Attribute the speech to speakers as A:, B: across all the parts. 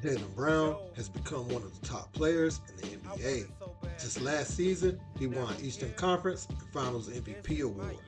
A: Jaylen Brown has become one of the top players in the NBA. Just last season, he won Eastern Conference and Finals MVP awards.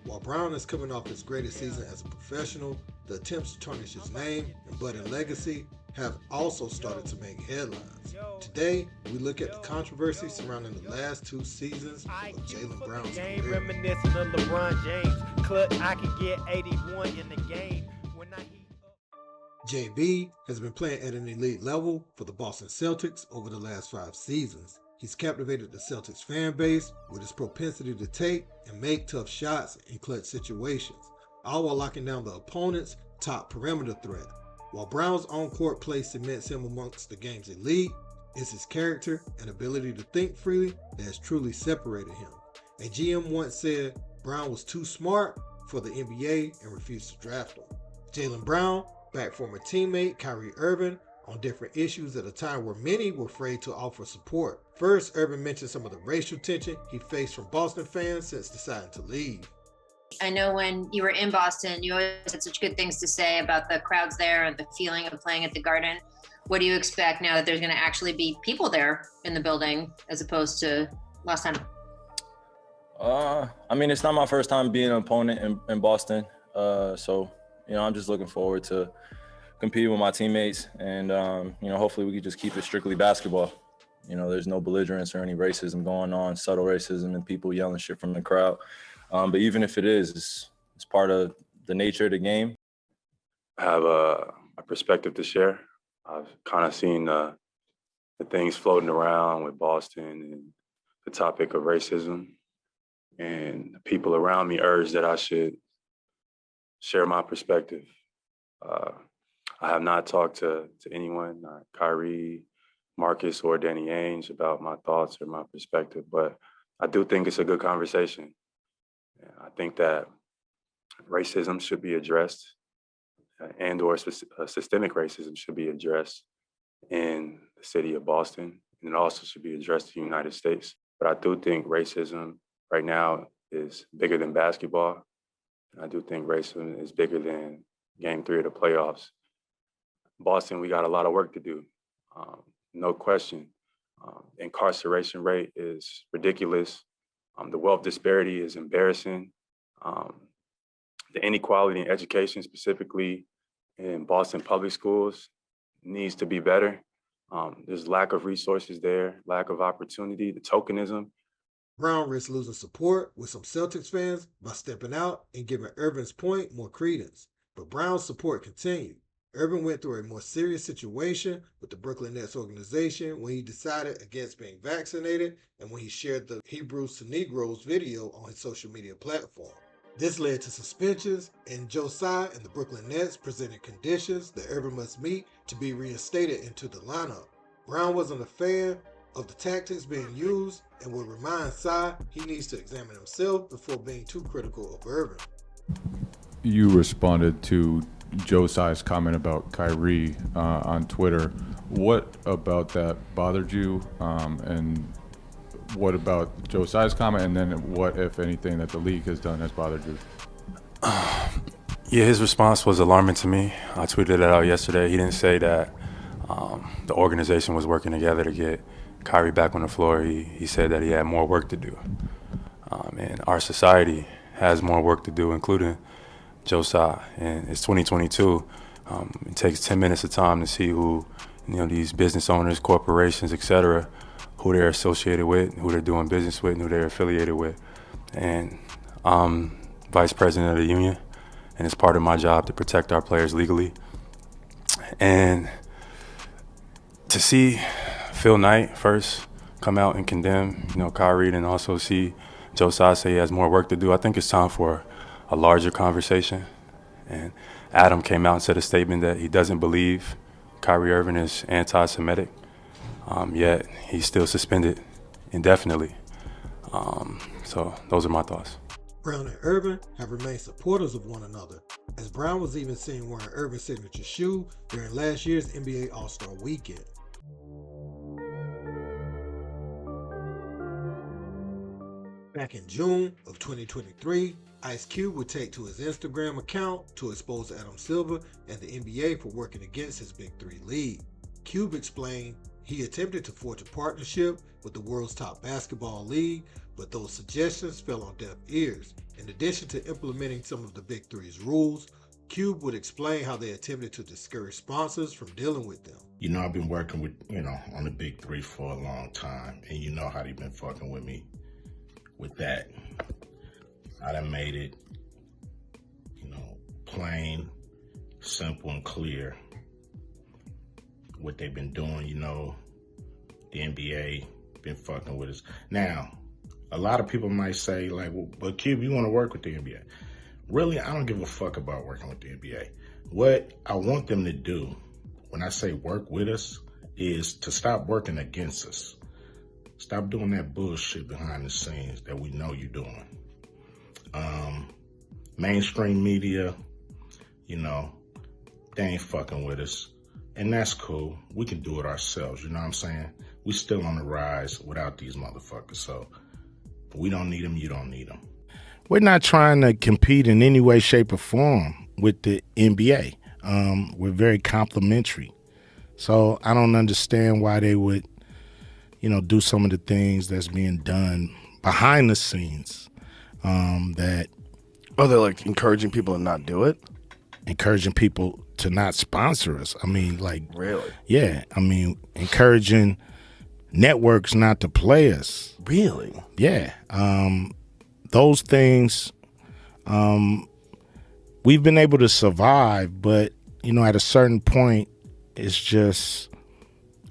A: While Brown is coming off his greatest season as a professional, the attempts to tarnish his name and budding legacy have also started to make headlines. Today, we look at the controversy surrounding the last two seasons of Jaylen Brown's career.
B: Reminiscing of LeBron James. Clutch, I could get 81 in the game when I heat up.
A: JB has been playing at an elite level for the Boston Celtics over the last 5 seasons. He's captivated the Celtics fan base with his propensity to take and make tough shots in clutch situations, all while locking down the opponent's top perimeter threat. While Brown's on-court play cements him amongst the game's elite, it's his character and ability to think freely that has truly separated him. A GM once said Brown was too smart for the NBA and refused to draft him. Jaylen Brown backed former teammate Kyrie Irving on different issues at a time where many were afraid to offer support. First, Irving mentioned some of the racial tension he faced from Boston fans since deciding to leave.
C: I know when you were in Boston, you always had such good things to say about the crowds there and the feeling of playing at the Garden. What do you expect now that there's going to actually be people there in the building as opposed to last time?
D: I mean, it's not my first time being an opponent in Boston. So, I'm just looking forward to competing with my teammates and, hopefully we can just keep it strictly basketball. There's no belligerence or any racism going on, subtle racism and people yelling shit from the crowd. But even if it is, it's part of the nature of the game.
E: I have a perspective to share. I've kind of seen the things floating around with Boston and the topic of racism. And the people around me urge that I should share my perspective. I have not talked to anyone, not Kyrie, Marcus, or Danny Ainge about my thoughts or my perspective, but I do think it's a good conversation. I think that racism should be addressed and or systemic racism should be addressed in the city of Boston, and it also should be addressed in the United States. But I do think racism right now is bigger than basketball. And I do think racism is bigger than Game 3 of the playoffs. Boston, we got a lot of work to do, no question. Incarceration rate is ridiculous. The wealth disparity is embarrassing. The inequality in education, specifically in Boston public schools, needs to be better. There's lack of resources there, lack of opportunity, the tokenism.
A: Brown risks losing support with some Celtics fans by stepping out and giving Irving's point more credence. But Brown's support continued. Irving went through a more serious situation with the Brooklyn Nets organization when he decided against being vaccinated and when he shared the Hebrews to Negroes video on his social media platform. This led to suspensions, and Joe Tsai and the Brooklyn Nets presented conditions that Irving must meet to be reinstated into the lineup. Brown wasn't a fan of the tactics being used and would remind Tsai he needs to examine himself before being too critical of Irving.
F: You responded to Joe Tsai's comment about Kyrie on Twitter. What about that bothered you? And what about Joe Tsai's comment? And then what, if anything, that the league has done has bothered you?
E: Yeah, his response was alarming to me. I tweeted it out yesterday. He didn't say that the organization was working together to get Kyrie back on the floor. He said that he had more work to do. And our society has more work to do, including Joe Tsai. And it's 2022. It takes 10 minutes of time to see who, these business owners, corporations, et cetera, who they're associated with, who they're doing business with, and who they're affiliated with. And I'm vice president of the union, and it's part of my job to protect our players legally. And to see Phil Knight first come out and condemn, Kyrie, and also see Joe Tsai say he has more work to do, I think it's time for a larger conversation. And Adam came out and said a statement that he doesn't believe Kyrie Irving is anti-Semitic, yet he's still suspended indefinitely. So those are my thoughts.
A: Brown and Irving have remained supporters of one another, as Brown was even seen wearing Irving's signature shoe during last year's NBA All-Star Weekend. Back in June of 2023, Ice Cube would take to his Instagram account to expose Adam Silver and the NBA for working against his Big Three league. Cube explained he attempted to forge a partnership with the world's top basketball league, but those suggestions fell on deaf ears. In addition to implementing some of the Big Three's rules, Cube would explain how they attempted to discourage sponsors from dealing with them.
G: You know, I've been working with, on the Big Three for a long time, and you know how they've been fucking with me with that. I done made it, plain, simple, and clear what they've been doing. The NBA been fucking with us. Now, a lot of people might say, like, well, but Cube, you want to work with the NBA. Really, I don't give a fuck about working with the NBA. What I want them to do, when I say work with us, is to stop working against us. Stop doing that bullshit behind the scenes that we know you're doing. Mainstream media, they ain't fucking with us. And that's cool. We can do it ourselves, you know what I'm saying? We still on the rise without these motherfuckers, so we don't need them, you don't need them. We're not trying to compete in any way, shape, or form with the NBA. We're very complimentary. So I don't understand why they would, do some of the things that's being done behind the scenes that...
H: Oh, they're like encouraging people to not do it?
G: Encouraging people to not sponsor us. I mean, like...
H: Really?
G: Yeah. I mean, encouraging networks not to play us.
H: Really?
G: Yeah. Those things, we've been able to survive, but, at a certain point, it's just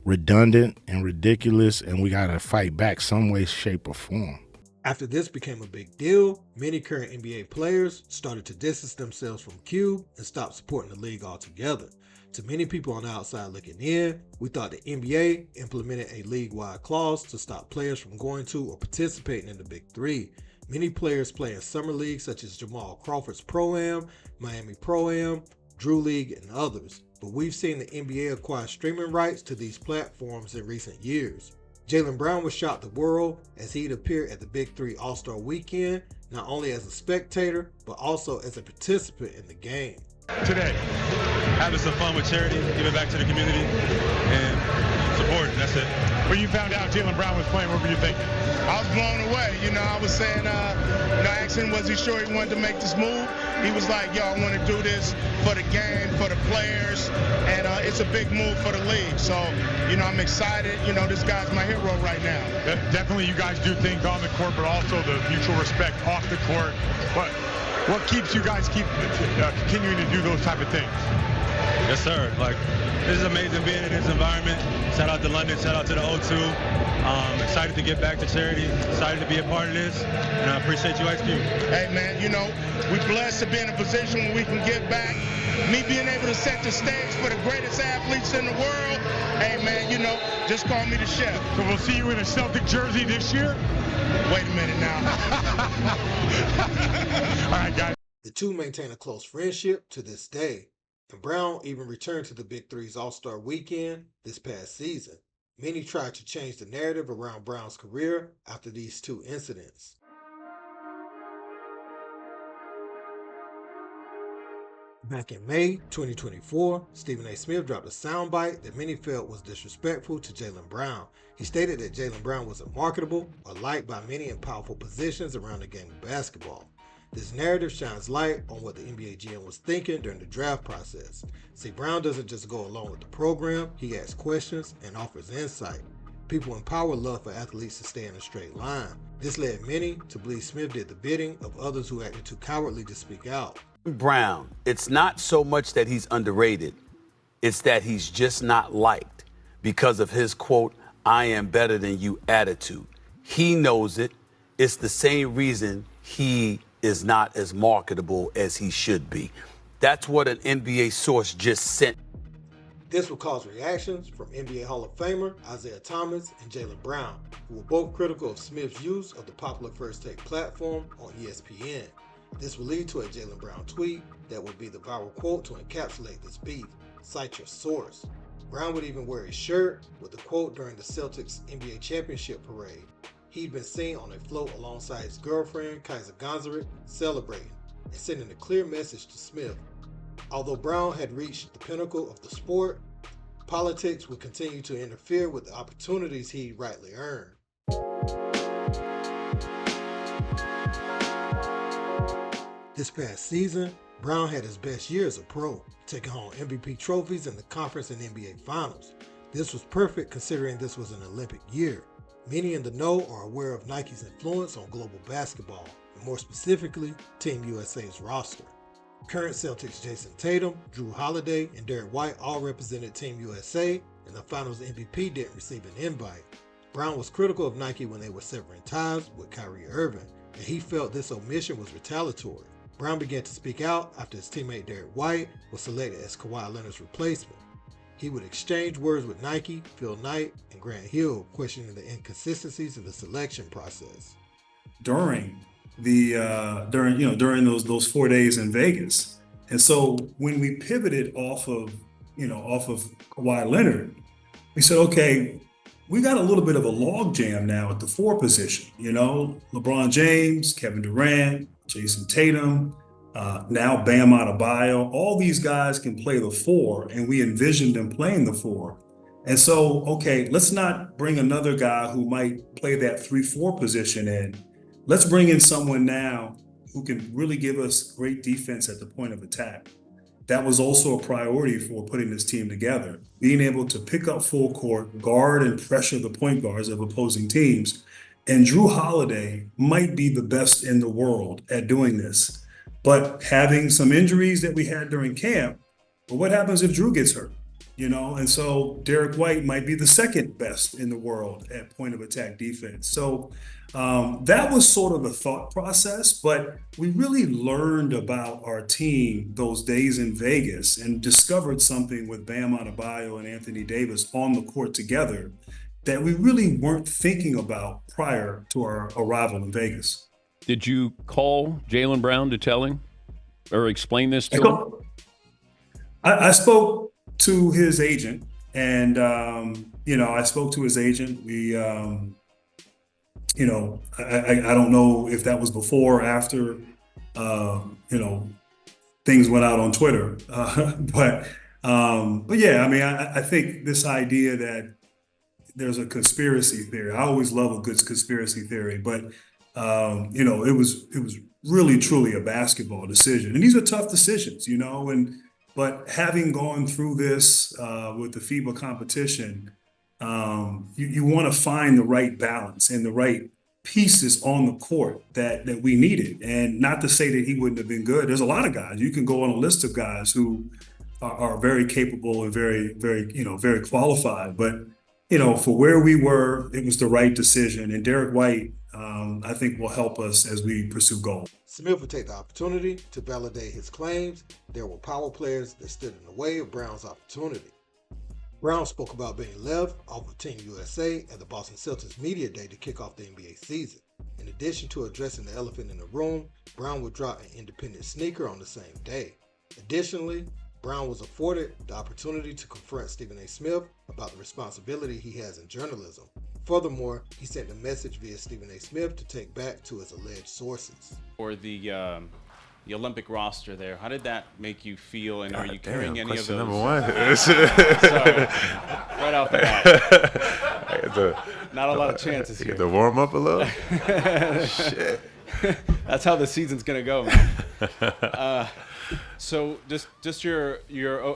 G: redundant and ridiculous, and we got to fight back some way, shape, or form.
A: After this became a big deal, many current NBA players started to distance themselves from Cube and stop supporting the league altogether. To many people on the outside looking in, we thought the NBA implemented a league-wide clause to stop players from going to or participating in the Big Three. Many players play in summer leagues such as Jamal Crawford's Pro-Am, Miami Pro-Am, Drew League, and others. But we've seen the NBA acquire streaming rights to these platforms in recent years. Jaylen Brown would shock the world as he'd appear at the Big Three All-Star Weekend, not only as a spectator, but also as a participant in the game.
I: Today, having some fun with charity, giving back to the community, and supporting, that's it. When you found out Jaylen Brown was playing, what were you thinking?
J: I was blown away. I was saying, I asked him, was he sure he wanted to make this move? He was like, yo, I want to do this for the game, for the players, and it's a big move for the league. So, I'm excited. This guy's my hero right now.
I: Definitely you guys do things on the court, but also the mutual respect off the court. But what keeps you guys continuing to do those type of things?
K: Yes, sir. This is amazing being in this environment. Shout out to London, shout out to the O2. Excited to get back to charity, excited to be a part of this, and I appreciate you, Ice Cube.
J: Hey, man, we're blessed to be in a position where we can give back. Me being able to set the stage for the greatest athletes in the world, hey, man, just call me the chef.
I: So we'll see you in a Celtic jersey this year?
J: Wait a minute now.
I: All right, guys.
A: The two maintain a close friendship to this day, and Brown even returned to the Big Three's All-Star Weekend this past season. Many tried to change the narrative around Brown's career after these two incidents. Back in May 2024, Stephen A. Smith dropped a soundbite that many felt was disrespectful to Jaylen Brown. He stated that Jaylen Brown wasn't marketable or liked by many in powerful positions around the game of basketball. This narrative shines light on what the NBA GM was thinking during the draft process. See, Brown doesn't just go along with the program, he asks questions and offers insight. People in power love for athletes to stay in a straight line. This led many to believe Smith did the bidding of others who acted too cowardly to speak out.
L: Brown, it's not so much that he's underrated, it's that he's just not liked because of his quote, "I am better than you" attitude. He knows it. It's the same reason he is not as marketable as he should be. That's what an NBA source just sent.
A: This will cause reactions from NBA Hall of Famer Isaiah Thomas and Jaylen Brown, who were both critical of Smith's use of the popular First Take platform on ESPN. This will lead to a Jaylen Brown tweet that would be the viral quote to encapsulate this beef. Cite your source. Brown would even wear a shirt with the quote during the Celtics NBA championship parade. He'd been seen on a float alongside his girlfriend, Kaiser Gonzalez, celebrating and sending a clear message to Smith. Although Brown had reached the pinnacle of the sport, Politics would continue to interfere with the opportunities he rightly earned. This past season, Brown had his best year as a pro, taking home MVP trophies in the conference and NBA finals. This was perfect considering this was an Olympic year. Many in the know are aware of Nike's influence on global basketball, and more specifically, Team USA's roster. Current Celtics Jason Tatum, Drew Holiday, and Derek White all represented Team USA, and the finals MVP didn't receive an invite. Brown was critical of Nike when they were severing ties with Kyrie Irving, and he felt this omission was retaliatory. Brown began to speak out after his teammate Derek White was selected as Kawhi Leonard's replacement. He would exchange words with Nike, Phil Knight, and Grant Hill, questioning the inconsistencies of the selection process.
M: During those 4 days in Vegas, and so when we pivoted off of Kawhi Leonard, we said, okay, we got a little bit of a log jam now at the 4 position. LeBron James, Kevin Durant, Jason Tatum, now Bam Adebayo, all these guys can play the 4, and we envisioned them playing the 4. And so, okay, let's not bring another guy who might play that 3-4 position in. Let's bring in someone now who can really give us great defense at the point of attack. That was also a priority for putting this team together, being able to pick up full court, guard and pressure the point guards of opposing teams. And Drew Holiday might be the best in the world at doing this. But having some injuries that we had during camp, well, what happens if Drew gets hurt? And so Derek White might be the second best in the world at point of attack defense. So that was sort of the thought process, but we really learned about our team those days in Vegas and discovered something with Bam Adebayo and Anthony Davis on the court together that we really weren't thinking about prior to our arrival in Vegas.
N: Did you call Jaylen Brown to tell him or explain this to him?
M: I spoke to his agent, and I spoke to his agent. We, I don't know if that was before or after, things went out on Twitter, but yeah, I mean, I think this idea that there's a conspiracy theory. I always love a good conspiracy theory, but it was really truly a basketball decision, and these are tough decisions, But having gone through this with the FIBA competition, you want to find the right balance and the right pieces on the court that we needed. And not to say that he wouldn't have been good. There's a lot of guys. You can go on a list of guys who are very capable and very, very, very qualified. But, for where we were, it was the right decision. And Derek White, I think, will help us as we pursue gold.
A: Smith would take the opportunity to validate his claims. There were power players that stood in the way of Brown's opportunity. Brown spoke about being left off of Team USA at the Boston Celtics Media Day to kick off the NBA season. In addition to addressing the elephant in the room, Brown would drop an independent sneaker on the same day. Additionally, Brown was afforded the opportunity to confront Stephen A. Smith about the responsibility he has in journalism. Furthermore, he sent a message via Stephen A. Smith to take back to his alleged sources.
O: For the Olympic roster there, how did that make you feel, and are you carrying any of those?
P: Number one.
O: Sorry, right off the bat. Not a lot of chances here.
P: To warm up a little. Shit.
O: That's how the season's gonna go, man. So just your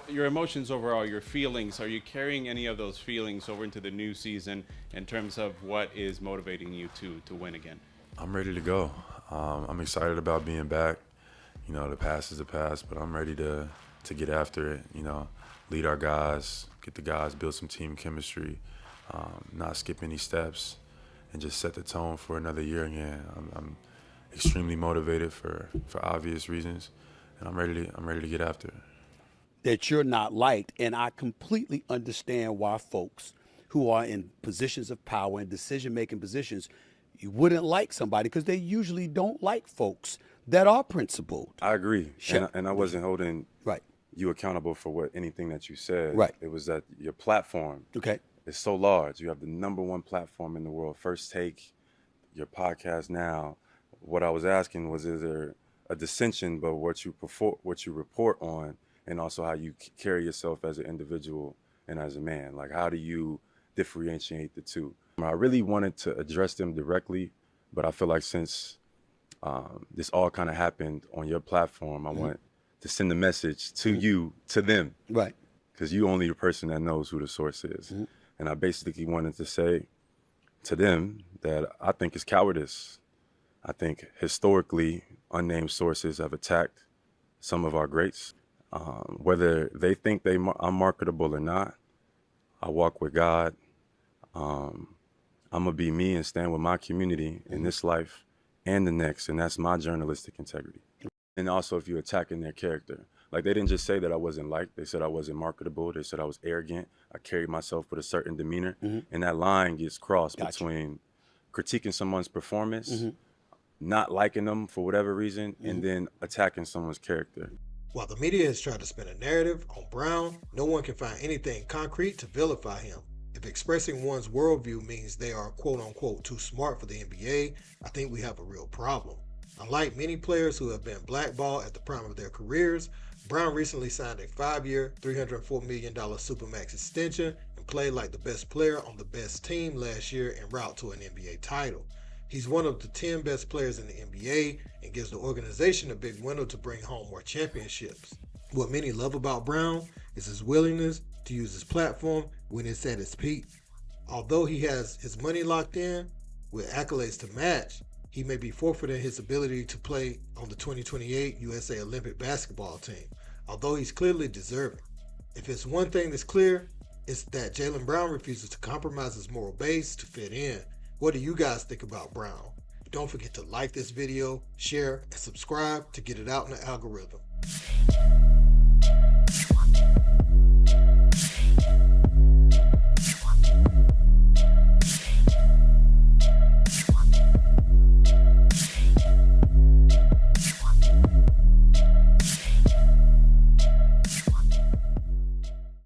O: emotions overall, your feelings. Are you carrying any of those feelings over into the new season in terms of what is motivating you to win again?
P: I'm ready to go. I'm excited about being back. The past is the past, but I'm ready to get after it. Lead our guys, get the guys, build some team chemistry, not skip any steps, and just set the tone for another year again. I'm extremely motivated for obvious reasons. And I'm ready to get after it.
L: That you're not liked, and I completely understand why folks who are in positions of power and decision-making positions, you wouldn't like somebody because they usually don't like folks that are principled.
E: I agree, and I wasn't holding you accountable for anything that you said.
L: Right.
E: It was that your platform is so large. You have the #1 platform in the world. First Take, your podcast now. What I was asking was, is there a dissension, but what you report on, and also how you carry yourself as an individual and as a man? Like, how do you differentiate the two? I really wanted to address them directly, but I feel like since this all kind of happened on your platform, I want to send a message to you, to them.
Q: Right.
E: Because you only the person that knows who the source is. And I basically wanted to say to them that I think it's cowardice. I think historically, unnamed sources have attacked some of our greats. Whether they think I'm marketable or not, I walk with God. I'm going to be me and stand with my community in this life and the next, and that's my journalistic integrity. And also, if you're attacking their character, like they didn't just say that I wasn't liked, they said I wasn't marketable, they said I was arrogant, I carried myself with a certain demeanor, and that line gets crossed between critiquing someone's performance, not liking them for whatever reason, and then attacking someone's character.
A: While the media has tried to spin a narrative on Brown, no one can find anything concrete to vilify him. If expressing one's worldview means they are quote-unquote too smart for the NBA, I think we have a real problem. Unlike many players who have been blackballed at the prime of their careers, Brown recently signed a 5-year, $304 million Supermax extension and played like the best player on the best team last year en route to an NBA title. He's one of the 10 best players in the NBA and gives the organization a big window to bring home more championships. What many love about Brown is his willingness to use his platform when it's at its peak. Although he has his money locked in with accolades to match, he may be forfeiting his ability to play on the 2028 USA Olympic basketball team, although he's clearly deserving. If it's one thing that's clear, it's that Jaylen Brown refuses to compromise his moral base to fit in. What do you guys think about Brown? Don't forget to like this video, share, and subscribe to get it out in the algorithm.